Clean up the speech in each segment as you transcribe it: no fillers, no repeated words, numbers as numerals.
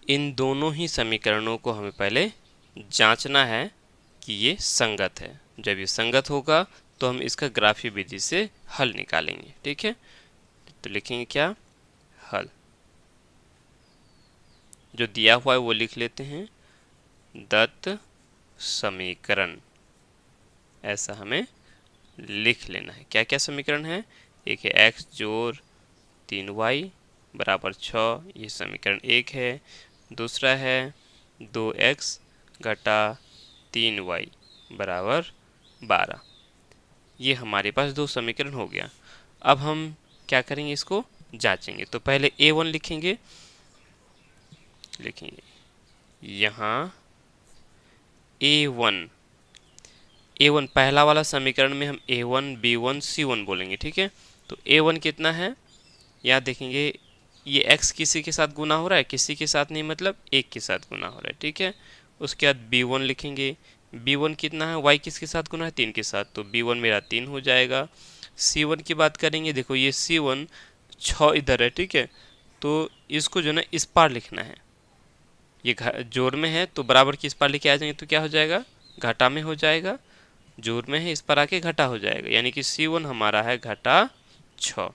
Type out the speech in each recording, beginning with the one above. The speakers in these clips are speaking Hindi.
इन दोनों ही समीकरणों को हमें पहले जांचना है कि ये संगत है। जब ये संगत होगा तो हम इसका ग्राफीय विधि से हल निकालेंगे। ठीक है, तो लिखेंगे क्या, हल। जो दिया हुआ है वो लिख लेते हैं, दत्त समीकरण, ऐसा हमें लिख लेना है। क्या क्या समीकरण है, एक है x जोड़ 3y बराबर 6, ये समीकरण एक है। दूसरा है 2x घटा 3y बराबर 12। ये हमारे पास दो समीकरण हो गया। अब हम क्या करेंगे, इसको जांचेंगे। तो पहले a1 लिखेंगे यहाँ a1 पहला वाला समीकरण में हम a1 b1 c1 बोलेंगे। ठीक है, तो a1 कितना है, यहाँ देखेंगे ये x किसी के साथ गुना हो रहा है, किसी के साथ नहीं, मतलब एक के साथ गुना हो रहा है। ठीक है, उसके बाद b1 लिखेंगे, b1 कितना है, y किसके साथ गुना है, 3 के साथ, तो b1 मेरा 3 हो जाएगा। c1 की बात करेंगे, देखो ये c1 6 इधर है। ठीक है, तो इसको जो ना इस पार लिखना है, ये जोड़ में है तो बराबर की इस पार लेके आ जाएंगे तो क्या हो जाएगा, घाटा में हो जाएगा। जोड़ में है, इस पर आके घटा हो जाएगा, यानी कि c1 हमारा है घटा 6।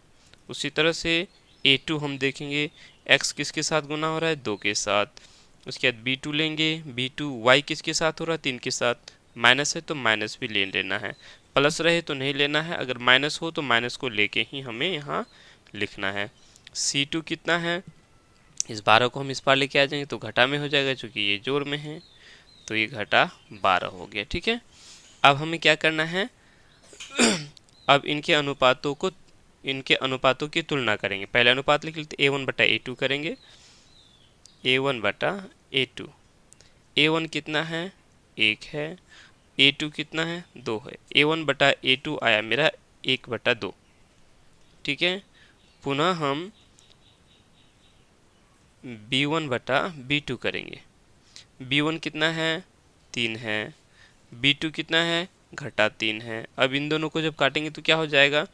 उसी तरह से a2 हम देखेंगे, x किसके साथ गुना हो रहा है, 2 के साथ। उसके बाद b2 लेंगे, b2 y किसके साथ हो रहा है, 3 के साथ। माइनस है तो माइनस भी ले लेना है, प्लस रहे तो नहीं लेना है। अगर माइनस हो तो माइनस को लेके ही हमें यहाँ लिखना है। c2 कितना है, इस 12 को हम इस पार लेके आ जाएंगे तो घटा में हो जाएगा, चूंकि ये जोड़ में है तो ये घटा 12 हो गया। ठीक है, अब हमें क्या करना है, अब इनके अनुपातों की तुलना करेंगे। पहले अनुपात लिख लेते, a1 बटा a2 करेंगे, a1 बटा a2। a1 कितना है, 1 है, a2 कितना है, 2 है। a1 बटा a2 आया मेरा 1 बटा 2। ठीक है, पुनः हम b1 बटा b2 करेंगे। b1 कितना है, 3 है, b2 कितना है, घटा 3 है। अब इन दोनों को जब काटेंगे तो क्या हो जाएगा,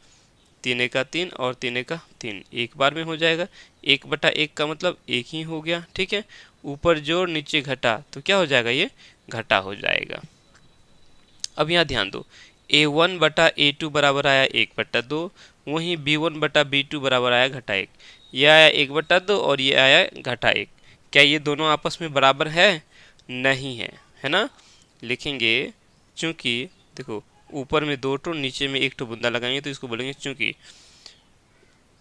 3 का 3 और 3 का 3 एक बार में हो जाएगा। 1 बटा 1 का मतलब 1 ही हो गया। ठीक है, ऊपर जोड़ नीचे घटा तो क्या हो जाएगा, ये घटा हो जाएगा। अब यहाँ ध्यान दो, a1 बटा a2 बराबर आया 1 बटा 2, वहीं b1 बटा b2 बराबर आया घटा 1। ये आया 1 बटा 2 और ये आया घटा 1। क्या ये दोनों आपस में बराबर है, नहीं है, है ना। लिखेंगे चूंकि देखो ऊपर में 2 टो नीचे में 1 टो बुंदा लगाएंगे तो इसको बोलेंगे चूंकि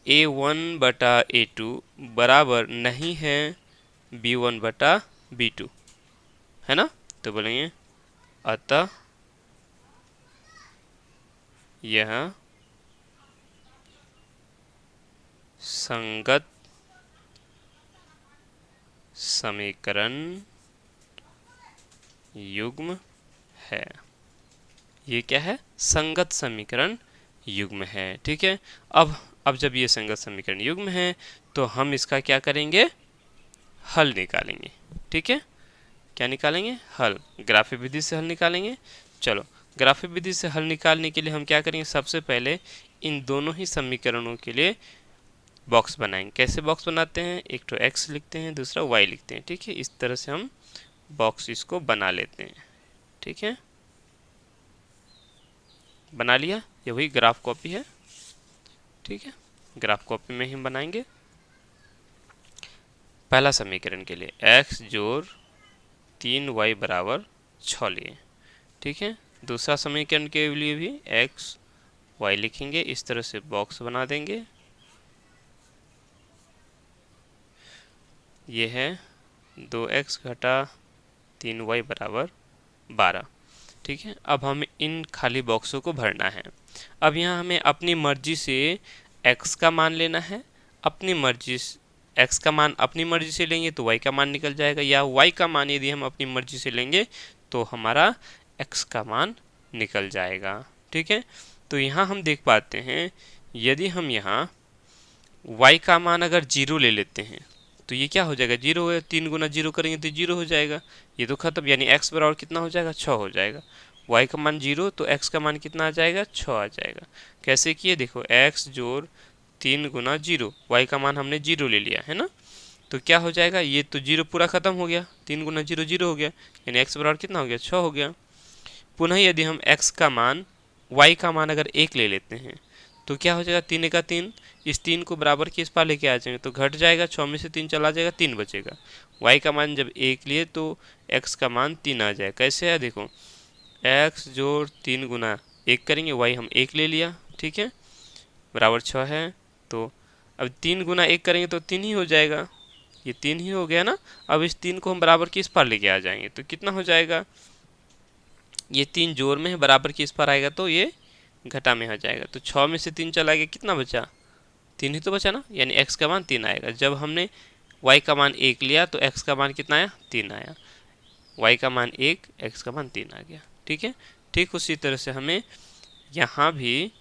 a1 बटा a2 बराबर नहीं है b1 बटा b2, है ना, तो बोलेंगे अतः यह संगत समीकरण युग्म है। ये क्या है, संगत समीकरण युग्म है। ठीक है, अब जब ये संगत समीकरण युग्म है तो हम इसका क्या करेंगे, हल निकालेंगे। ठीक है, क्या निकालेंगे, हल, ग्राफिक विधि से हल निकालेंगे। चलो, ग्राफिक विधि से हल निकालने के लिए हम क्या करेंगे, सबसे पहले इन दोनों ही समीकरणों के लिए बॉक्स बनाएंगे। कैसे बॉक्स बनाते हैं, एक तो x लिखते हैं, दूसरा y लिखते हैं। ठीक है, इस तरह से हम बॉक्स इसको बना लेते हैं। ठीक है, बना लिया, ये वही ग्राफ कॉपी है। ठीक है, ग्राफ कॉपी में ही हम बनाएंगे। पहला समीकरण के लिए x जोड़ 3y बराबर 6 लिए। ठीक है, दूसरा समीकरण के लिए भी x y लिखेंगे, इस तरह से बॉक्स बना देंगे। ये है 2x घटा 3y बराबर 12। ठीक है, अब हमें इन खाली बॉक्सों को भरना है। अब यहाँ हमें अपनी मर्जी से x का मान लेना है, अपनी मर्जी x का मान अपनी मर्जी से लेंगे तो y का मान निकल जाएगा, या y का मान यदि हम अपनी मर्जी से लेंगे तो हमारा x का मान निकल जाएगा। ठीक है, तो यहाँ हम देख पाते हैं, यदि हम यहाँ y का मान अगर 0 ले लेते हैं तो ये क्या हो जाएगा, 0 हो, 3 गुना 0 करेंगे तो 0 हो जाएगा, ये तो खत्म, यानी x बराबर कितना हो जाएगा, 6 हो जाएगा। y का मान 0 तो x का मान कितना आ जाएगा, 6 आ जाएगा। कैसे किए, देखो x जोड़ 3 गुना 0, y का मान हमने 0 ले लिया है ना, तो क्या हो जाएगा, ये तो जीरो पूरा खत्म हो गया, 3 गुना जीरो जीरो हो गया, यानी x बराबर कितना हो गया, 6 हो गया। पुनः यदि हम x का मान y का मान अगर 1 ले लेते हैं तो क्या हो जाएगा, 3 का 3, इस 3 को बराबर के इस पार लेके आ जाएंगे तो घट जाएगा, 6 में से 3 चला जाएगा, 3 बचेगा। y का मान जब 1 लिए तो x का मान 3 आ जाएगा। कैसे है देखो, x जोड़ 3 गुना 1 करेंगे, y हम 1 ले लिया, ठीक है, बराबर 6 है। तो अब 3 गुना 1 करेंगे तो 3 ही हो जाएगा, ये 3 ही हो गया ना। अब इस 3 को हम बराबर की इस पार लेके आ जाएंगे तो कितना हो जाएगा, ये 3 जोड़ में है, बराबर की इस पार आएगा तो ये घटा में आ जाएगा। तो 6 में से 3 चला गया, कितना बचा, 3 ही तो बचा ना, यानी x का मान 3 आएगा। जब हमने y का मान 1 लिया तो x का मान कितना आया, 3 आया, y का मान 1, x का मान 3 आ गया, ठीक है। ठीक उसी तरह से हमें यहाँ भी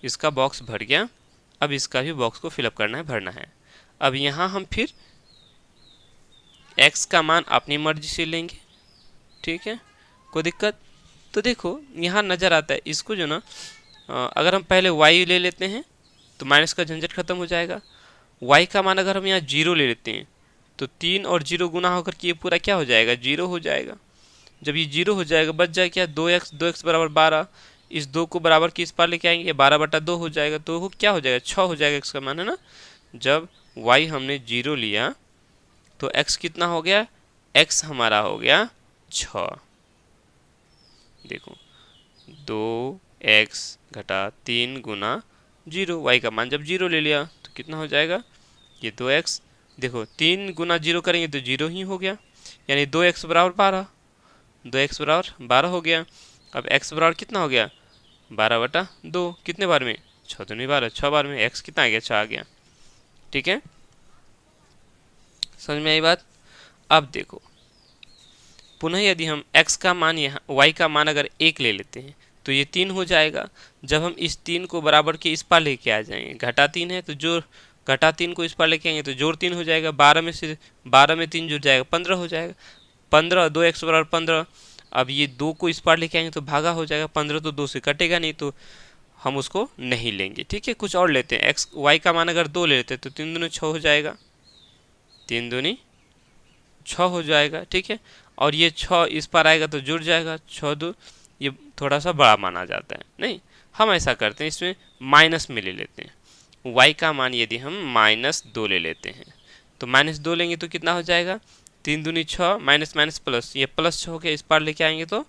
इसका बॉक्स भर गया, अब इसका भी बॉक्स को फिलअप करना है, भरना है। अब यहाँ हम फिर x का मान अपनी मर्जी से लेंगे, ठीक है, कोई दिक्कत। तो देखो यहाँ नज़र आता है इसको जो ना, अगर हम पहले y ले लेते हैं तो माइनस का झंझट खत्म हो जाएगा। y का मान अगर हम यहाँ 0 ले लेते हैं तो 3 और 0 गुना होकर के ये पूरा क्या हो जाएगा, 0 हो जाएगा। जब ये 0 हो जाएगा बच जाए क्या, 2x बराबर 12, इस 2 को बराबर की इस पार लेके आएंगे, 12/2 हो जाएगा, तो वो क्या हो जाएगा, 6 हो जाएगा x का मान, है ना। जब y हमने 0 लिया तो x कितना हो गया, x हमारा हो गया 6। देखो 2x घटा 3 गुना 0, y का मान जब 0 ले लिया तो कितना हो जाएगा, ये 2x, देखो 3 गुना 0 करेंगे तो 0 ही हो गया, यानी 2x बराबर 12, 2x बराबर 12 हो गया। अब x बराबर कितना हो गया, 12/2, कितने बार में, 6 दूनी 12, 6 बार में x कितना आ गया, 6 आ गया, ठीक है, समझ में आई बात। अब देखो पुनः यदि हम x का मान यहाँ y का मान अगर 1 ले लेते हैं तो ये 3 हो जाएगा। जब हम इस 3 को बराबर के इस पार लेके आ जाएंगे, घटा 3 है तो जोड़, घटा 3 को इस पार लेके आएंगे तो जोड़ 3 हो जाएगा, 12 में से 12 में 3 जुड़ जाएगा, 15 हो जाएगा, 15, 2x बराबर 15। अब ये 2 को इस पार लेके आएंगे तो भागा हो जाएगा, 15 तो 2 से कटेगा नहीं तो हम उसको नहीं लेंगे, ठीक है। कुछ और लेते हैं, x y का मान अगर 2 ले लेते हैं तो 3 दूनी 6 हो जाएगा, 3 दूनी 6 हो जाएगा, ठीक है। और ये 6 इस पर आएगा तो जुड़ जाएगा, 6×2, ये थोड़ा सा बड़ा माना जाता है, नहीं हम ऐसा करते हैं इसमें माइनस में ले लेते हैं। y का मान यदि हम -2 ले लेते हैं तो -2 लेंगे तो कितना हो जाएगा, 3 दूनी 6, माइनस माइनस प्लस, ये +6 हो गया, इस पार लेके आएंगे तो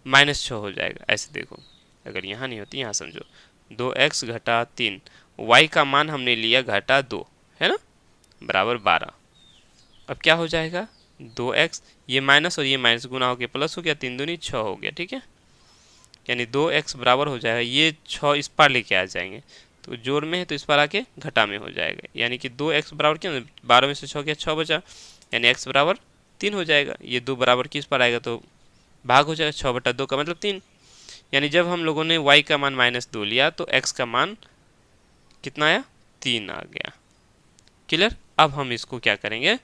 -6 हो जाएगा। ऐसे देखो अगर यहाँ नहीं होती, यहाँ समझो, 2x घटा 3, y का मान हमने लिया घटा 2, है ना, बराबर 12। अब क्या हो जाएगा, 2x, ये माइनस और ये माइनस गुना हो गया, प्लस हो गया, 3 दूनी 6 हो गया, ठीक है, यानी 2x बराबर हो जाएगा, ये 6 इस पार लेके आ जाएंगे तो जोड़ में है तो इस पार आके घटा में हो जाएगा, यानी कि 2x बराबर क्या, 12 में से 6 गया, 6 बचा, यानी x बराबर 3 हो जाएगा। ये 2 बराबर किस पर आएगा तो भाग हो जाएगा, 6/2 का मतलब 3, यानी जब हम लोगों ने y का मान -2 लिया तो x का मान कितना आया, 3 आ गया। क्लियर। अब हम इसको क्या करेंगे,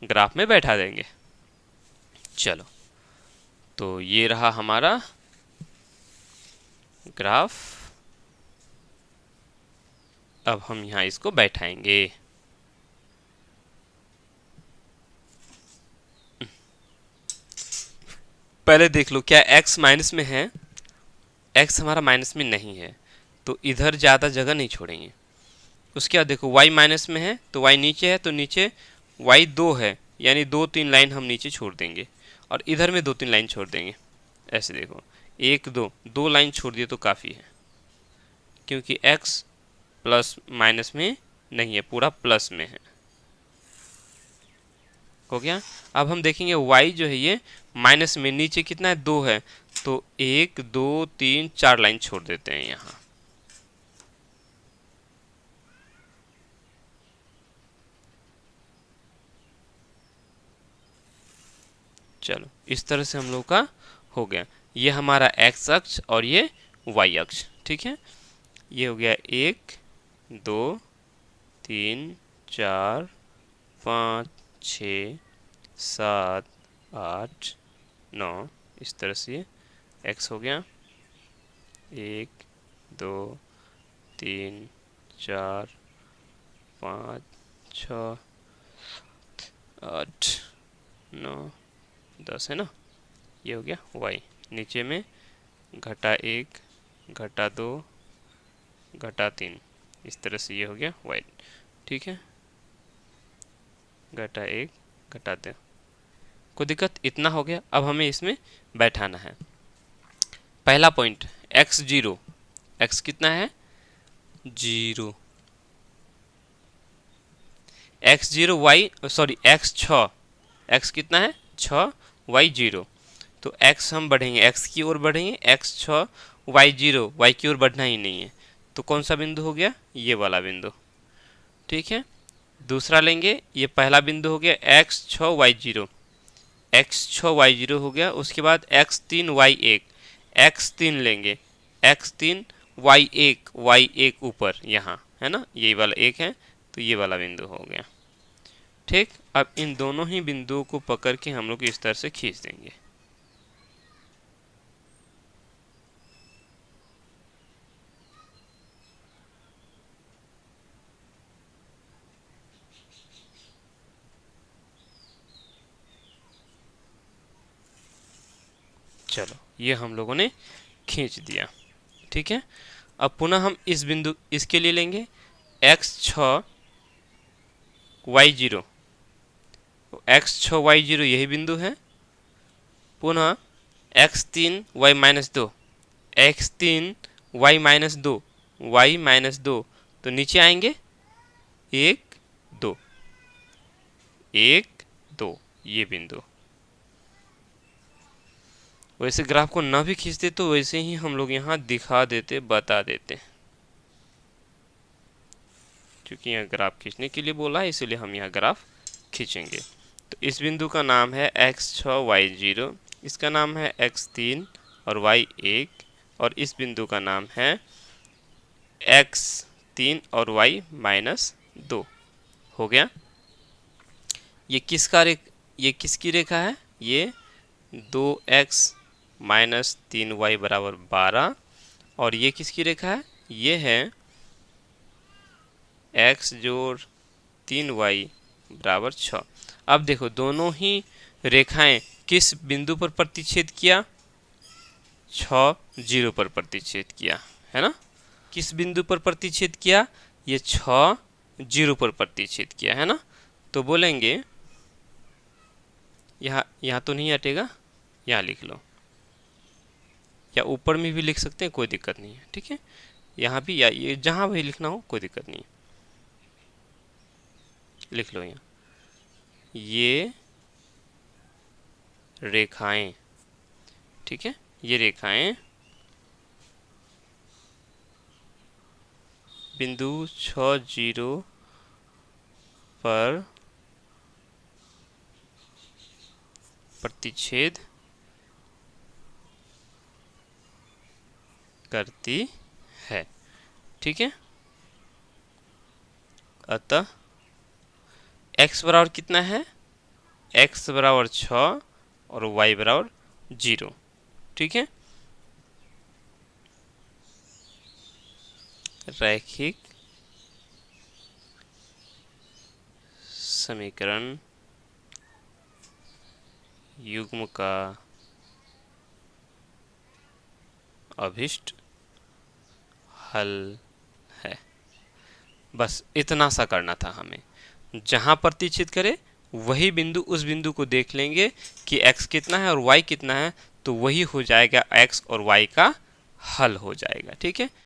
ग्राफ में बैठा देंगे। चलो तो ये रहा हमारा ग्राफ, अब हम यहाँ इसको बैठाएंगे। पहले देख लो क्या x माइनस में है, x हमारा माइनस में नहीं है तो इधर ज़्यादा जगह नहीं छोड़ेंगे। उसके बाद देखो y माइनस में है तो y नीचे है तो नीचे y 2 है, यानी 2-3 लाइन हम नीचे छोड़ देंगे और इधर में 2-3 लाइन छोड़ देंगे। ऐसे देखो 1 2 लाइन छोड़ दिए तो काफ़ी है, क्योंकि x प्लस माइनस में नहीं है, पूरा प्लस में है, हो गया। अब हम देखेंगे y जो है ये माइनस में, नीचे कितना है, 2 है, तो 1 2 3 4 लाइन छोड़ देते हैं यहाँ। चलो इस तरह से हम लोग का हो गया, ये हमारा x अक्ष और ये y अक्ष, ठीक है। ये हो गया 1 2 3 4 5 6 7 8 9, इस तरह से x हो गया, 1 2 3 4 5 6 8 9 10 है ना, ये हो गया y। नीचे में -1 -2 -3, इस तरह से ये हो गया y। ठीक है, -1 -2, कोई दिक्कत, इतना हो गया। अब हमें इसमें बैठाना है। पहला पॉइंट x0, x कितना है 0, x0 y sorry x6, x कितना है 6, y 0। तो x हम बढ़ेंगे, x की ओर बढ़ेंगे, x6 y 0, y की ओर बढ़ना ही नहीं है। तो कौन सा बिंदु हो गया, ये वाला बिंदु। ठीक है, दूसरा लेंगे, ये पहला बिंदु हो गया x6 y 0, x6 y 0 हो गया। उसके बाद x3 y 1, x3 लेंगे, x3 y 1 ऊपर यहाँ है ना, ये वाला 1 है, तो ये वाला बिंदु हो गया। ठीक, अब इन दोनों ही बिंदुओं को पकड़ के हम लोग इस तरह से खींच देंगे। चलो, ये हम लोगों ने खींच दिया। ठीक है, अब पुनः हम इस बिंदु, इसके लिए लेंगे x6 y 0, x6 y 0 यही बिंदु है। पुनः x3 y -2, x3 y -2, y -2, तो नीचे आएंगे 1 2 1 2, ये बिंदु। वैसे ग्राफ को ना भी खींचते तो वैसे ही हम लोग यहाँ दिखा देते, बता देते, क्योंकि यहाँ ग्राफ खींचने के लिए बोला है, इसीलिए हम यहाँ ग्राफ खींचेंगे। तो इस बिंदु का नाम है x6 y 0, इसका नाम है x3 और y 1, और इस बिंदु का नाम है x3 और y -2। हो गया। ये किसकी रेखा है, ये 2x -3y बराबर 12, और ये किसकी रेखा है, ये है x जोड़ 3y बराबर 6। अब देखो, दोनों ही रेखाएं किस बिंदु पर प्रतिच्छेद किया, 6 0 पर प्रतिच्छेद किया है ना। किस बिंदु पर प्रतिच्छेद किया, ये 6 0 पर प्रतिच्छेद किया है ना। तो बोलेंगे, यहाँ तो नहीं हटेगा, यहाँ लिख लो, या ऊपर में भी लिख सकते हैं, कोई दिक्कत नहीं है। ठीक है, यहाँ भी, या ये जहाँ भी लिखना हो कोई दिक्कत नहीं है, लिख लो। यहाँ ये रेखाएं, ठीक है, ये रेखाएं बिंदु 6 0 पर प्रतिच्छेद करती है। ठीक है, अतः x बराबर कितना है, x बराबर 6 और y बराबर 0। ठीक है, रैखिक समीकरण युग्म का अभिष्ट हल है। बस इतना सा करना था हमें, जहां प्रतिच्छेद करे वही बिंदु, उस बिंदु को देख लेंगे कि x कितना है और y कितना है, तो वही हो जाएगा, x और y का हल हो जाएगा। ठीक है।